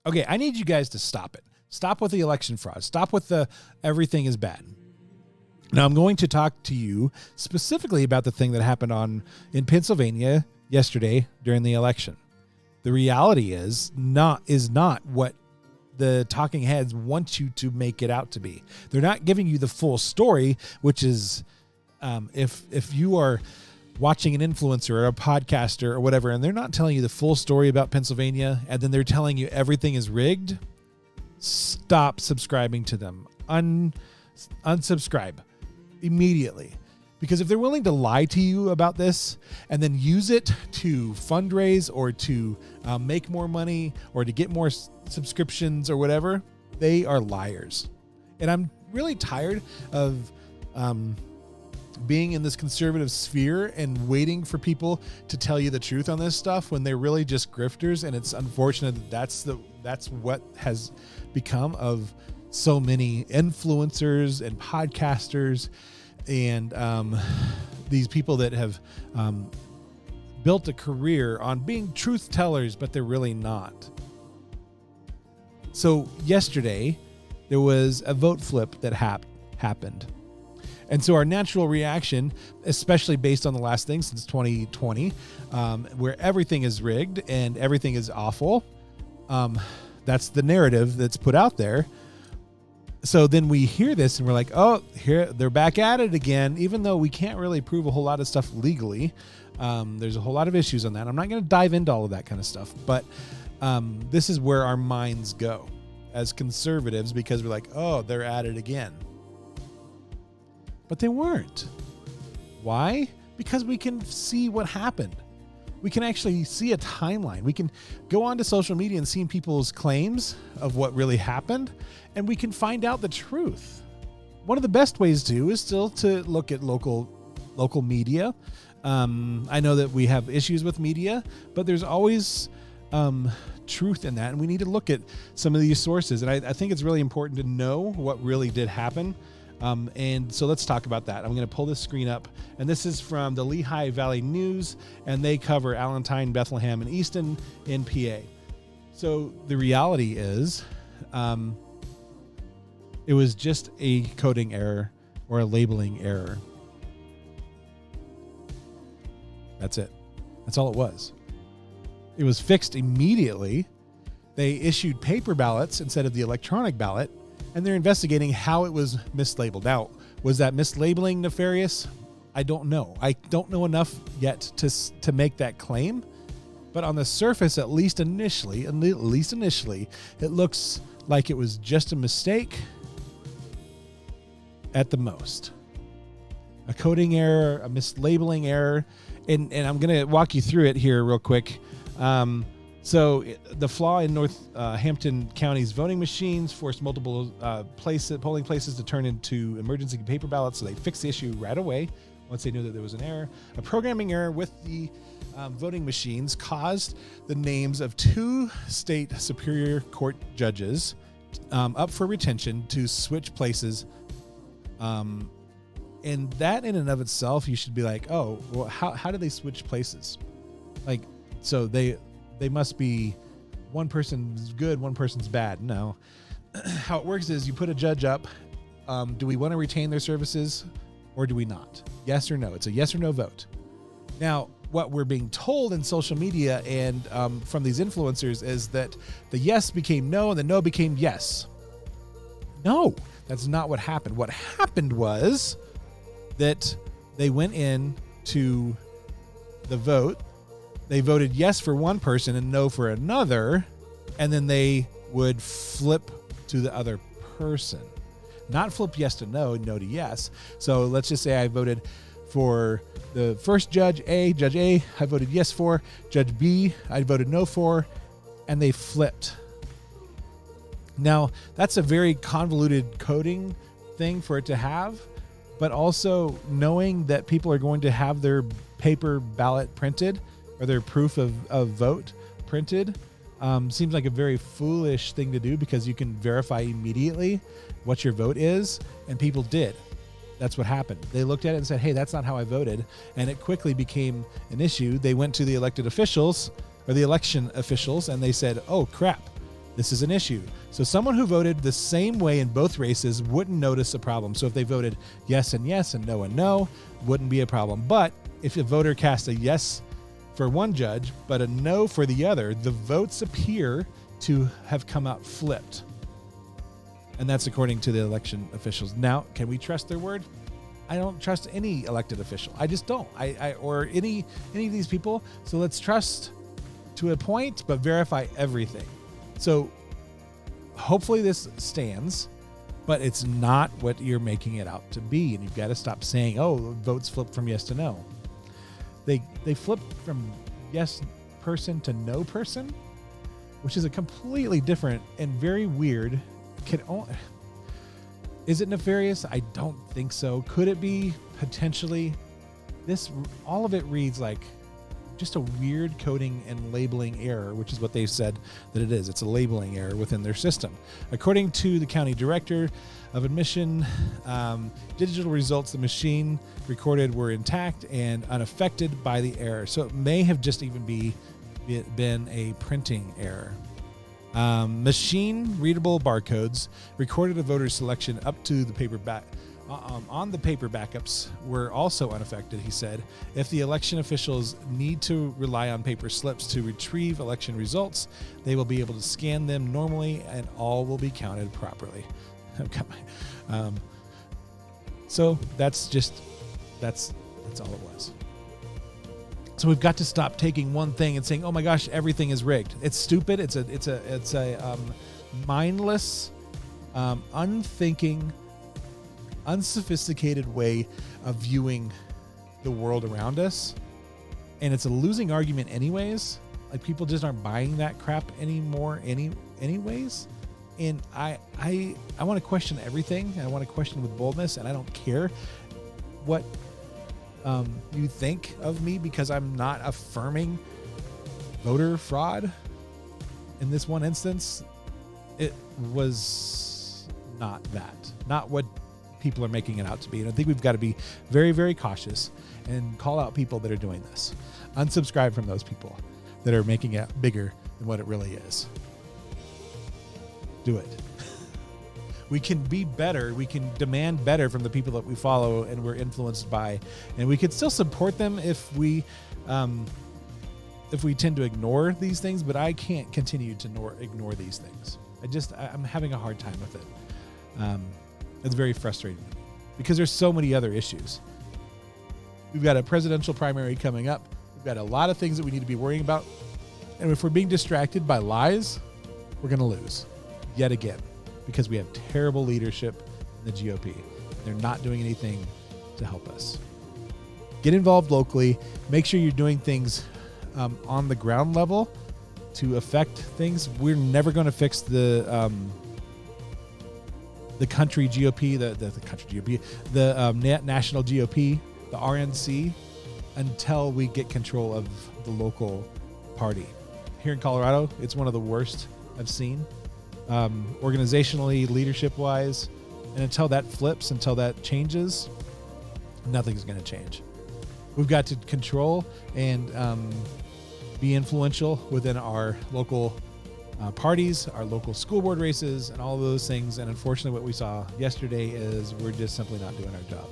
Okay, I need you guys to stop it. Stop with the election fraud. Stop with the everything is bad. Now, I'm going to talk to you specifically about the thing that happened in Pennsylvania yesterday during the election. The reality is not what the talking heads want you to make it out to be. They're not giving you the full story, which is if you are watching an influencer or a podcaster or whatever, and they're not telling you the full story about Pennsylvania, and then they're telling you everything is rigged, stop subscribing to them. Unsubscribe immediately. Because if they're willing to lie to you about this and then use it to fundraise or to make more money or to get more subscriptions or whatever, they are liars. And I'm really tired of being in this conservative sphere and waiting for people to tell you the truth on this stuff when they're really just grifters. And it's unfortunate that that's what has become of so many influencers and podcasters and these people that have built a career on being truth tellers, but they're really not. So yesterday, there was a vote flip that happened. And so our natural reaction, especially based on the last thing since 2020, where everything is rigged and everything is awful, that's the narrative that's put out there. So then we hear this and we're like, oh, here they're back at it again, even though we can't really prove a whole lot of stuff legally. There's a whole lot of issues on that. I'm not going to dive into all of that kind of stuff, but this is where our minds go as conservatives, because we're like, oh, they're at it again. But they weren't. Why? Because we can see what happened. We can actually see a timeline. We can go onto social media and see people's claims of what really happened, and we can find out the truth. One of the best ways to is still to look at local media. I know that we have issues with media, but there's always truth in that, and we need to look at some of these sources. And I think it's really important to know what really did happen. And so let's talk about that. I'm going to pull this screen up, and this is from the Lehigh Valley News, and they cover Allentown, Bethlehem, and Easton in PA. So the reality is, it was just a coding error or a labeling error. That's it. That's all it was. It was fixed immediately. They issued paper ballots instead of the electronic ballot, and they're investigating how it was mislabeled. Now, was that mislabeling nefarious? I don't know. I don't know enough yet to make that claim. But on the surface, at least initially, it looks like it was just a mistake at the most. A coding error, a mislabeling error. And I'm going to walk you through it here real quick. So the flaw in Northampton County's voting machines forced multiple polling places to turn into emergency paper ballots. So they fixed the issue right away once they knew that there was an error. A programming error with the voting machines caused the names of 2 state superior court judges up for retention to switch places. And that in and of itself, you should be like, oh, well, how did they switch places? Like, so they must be one person's good, one person's bad. No. How it works is you put a judge up. Do we want to retain their services or do we not? Yes or no. It's a yes or no vote. Now, what we're being told in social media and from these influencers is that the yes became no and the no became yes. No, that's not what happened. What happened was that they went in to the vote. They voted yes for one person and no for another, and then they would flip to the other person. Not flip yes to no, no to yes. So let's just say I voted for the first Judge A, I voted yes for. Judge B, I voted no for, and they flipped. Now, that's a very convoluted coding thing for it to have, but also knowing that people are going to have their paper ballot printed or their proof of vote printed seems like a very foolish thing to do, because you can verify immediately what your vote is, and people did. That's what happened. They looked at it and said, hey, that's not how I voted, and it quickly became an issue. They went to the elected officials or the election officials, and they said, oh, crap, This is an issue. So someone who voted the same way in both races wouldn't notice a problem. So if they voted yes and no, wouldn't be a problem. But if a voter cast a yes for one judge, but a no for the other, the votes appear to have come out flipped. And that's according to the election officials. Now, can we trust their word? I don't trust any elected official. I just don't. Or any of these people. So let's trust to a point, but verify everything. So hopefully this stands, but it's not what you're making it out to be. And you've got to stop saying, oh, votes flipped from yes to no. They flipped from yes person to no person, which is a completely different and very weird. Is it nefarious? I don't think so. Could it be? Potentially. All of it reads like just a weird coding and labeling error, which is what they've said that it is. It's a labeling error within their system. According to the county director of admission, digital results the machine recorded were intact and unaffected by the error. So it may have just even been a printing error. Machine readable barcodes recorded a voter's selection up to the paper on the paper backups were also unaffected, he said. If the election officials need to rely on paper slips to retrieve election results, they will be able to scan them normally and all will be counted properly. So that's all it was. So we've got to stop taking one thing and saying, "Oh my gosh, everything is rigged." It's stupid. It's a mindless, unthinking, unsophisticated way of viewing the world around us, and it's a losing argument anyways. Like, people just aren't buying that crap anymore anyways. And I want to question everything. I want to question with boldness, and I don't care what you think of me, because I'm not affirming voter fraud. In this one instance, it was not what people are making it out to be. And I think we've got to be very, very cautious and call out people that are doing this. Unsubscribe from those people that are making it bigger than what it really is. Do it. We can be better. We can demand better from the people that we follow and we're influenced by, and we can still support them if we tend to ignore these things. But I can't continue to ignore these things. I'm having a hard time with it. It's very frustrating because there's so many other issues. We've got a presidential primary coming up. We've got a lot of things that we need to be worrying about, and if we're being distracted by lies, we're going to lose yet again. Because we have terrible leadership in the GOP. They're not doing anything to help us. Get involved locally. Make sure you're doing things on the ground level to affect things. We're never going to fix the country GOP, the country GOP, the national GOP, the RNC, until we get control of the local party. Here in Colorado, it's one of the worst I've seen. Organizationally, leadership-wise, and until that flips, until that changes, nothing's going to change. We've got to control and be influential within our local parties, our local school board races, and all of those things. And unfortunately, what we saw yesterday is we're just simply not doing our job.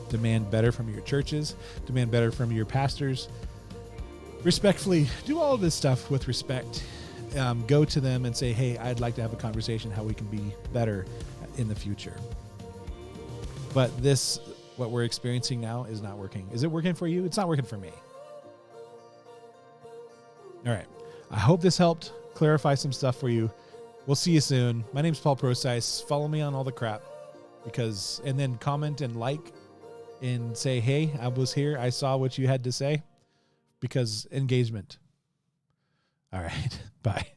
Demand better from your churches. Demand better from your pastors. Respectfully, do all of this stuff with respect. Go to them and say, hey, I'd like to have a conversation how we can be better in the future. But what we're experiencing now is not working. Is it working for you? It's not working for me. All right. I hope this helped clarify some stuff for you. We'll see you soon. My name's Paul Procise. Follow me on all the crap, and then comment and like and say, hey, I was here. I saw what you had to say, because engagement. All right. Bye.